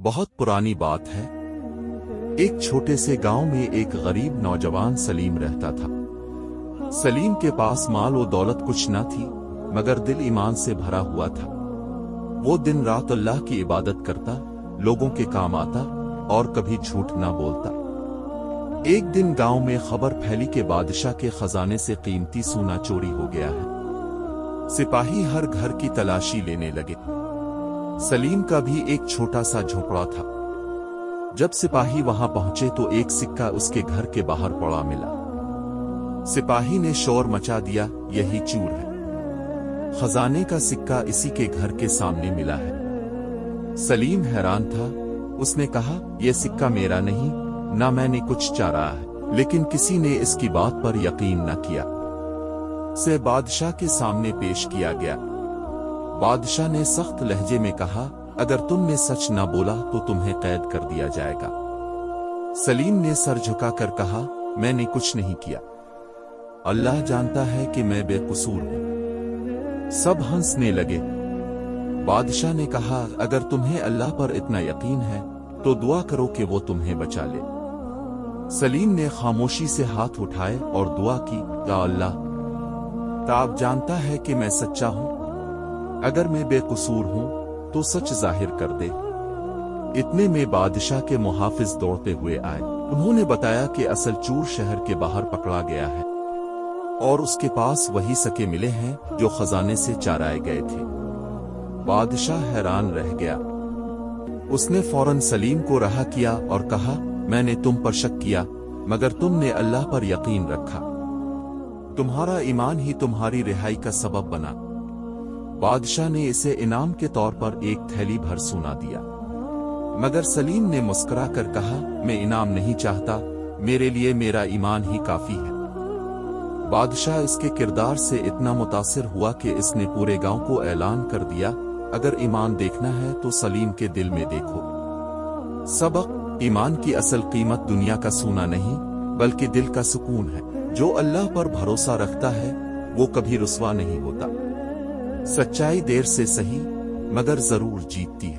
बहुत पुरानी बात है। एक छोटे से गांव में एक गरीब नौजवान सलीम रहता था। सलीम के पास माल और दौलत कुछ न थी, मगर दिल ईमान से भरा हुआ था। वो दिन रात अल्लाह की इबादत करता, लोगों के काम आता और कभी झूठ ना बोलता। एक दिन गांव में खबर फैली कि बादशाह के खजाने से कीमती सोना चोरी हो गया है। सिपाही हर घर की तलाशी लेने लगे। सलीम का भी एक छोटा सा झोपड़ा था। जब सिपाही वहां पहुंचे तो एक सिक्का उसके घर के बाहर पड़ा मिला। सिपाही ने शोर मचा दिया, यही चोर है। खजाने का सिक्का इसी के घर के सामने मिला है। सलीम हैरान था। उसने कहा, यह सिक्का मेरा नहीं, ना मैंने कुछ चारा है। लेकिन किसी ने इसकी बात पर यकीन न किया। से बादशाह के सामने पेश किया गया। बादशाह ने सख्त लहजे में कहा, अगर तुमने सच न बोला तो तुम्हें कैद कर दिया जाएगा। सलीम ने सर झुकाकर कहा, मैंने कुछ नहीं किया। अल्लाह जानता है कि मैं बेकसूर हूं। सब हंसने लगे। बादशाह ने कहा, अगर तुम्हें अल्लाह पर इतना यकीन है तो दुआ करो कि वो तुम्हें बचा ले। सलीम ने खामोशी से हाथ उठाए और दुआ की, या अल्लाह, ताब जानता है कि मैं सच्चा हूं। अगर मैं बेकसूर हूं तो सच जाहिर कर दे। इतने में बादशाह के मुहाफिज दौड़ते हुए आए। उन्होंने बताया कि असल चोर शहर के बाहर पकड़ा गया है और उसके पास वही सके मिले हैं जो खजाने से चराए गए थे। बादशाह हैरान रह गया। उसने फौरन सलीम को रहा किया और कहा, मैंने तुम पर शक किया, मगर तुमने अल्लाह पर यकीन रखा। तुम्हारा ईमान ही तुम्हारी रिहाई का सबब बना। बादशाह ने इसे इनाम के तौर पर एक थैली भर सोना दिया, मगर सलीम ने मुस्कुरा कर कहा, मैं इनाम नहीं चाहता, मेरे लिए मेरा ईमान ही काफी है। बादशाह इसके किरदार से इतना मुतासिर हुआ कि इसने पूरे गांव को ऐलान कर दिया, अगर ईमान देखना है तो सलीम के दिल में देखो। सबक, ईमान की असल कीमत दुनिया का सोना नहीं बल्कि दिल का सुकून है। जो अल्लाह पर भरोसा रखता है वो कभी रुसवा नहीं होता। सच्चाई देर से सही मगर जरूर जीतती है।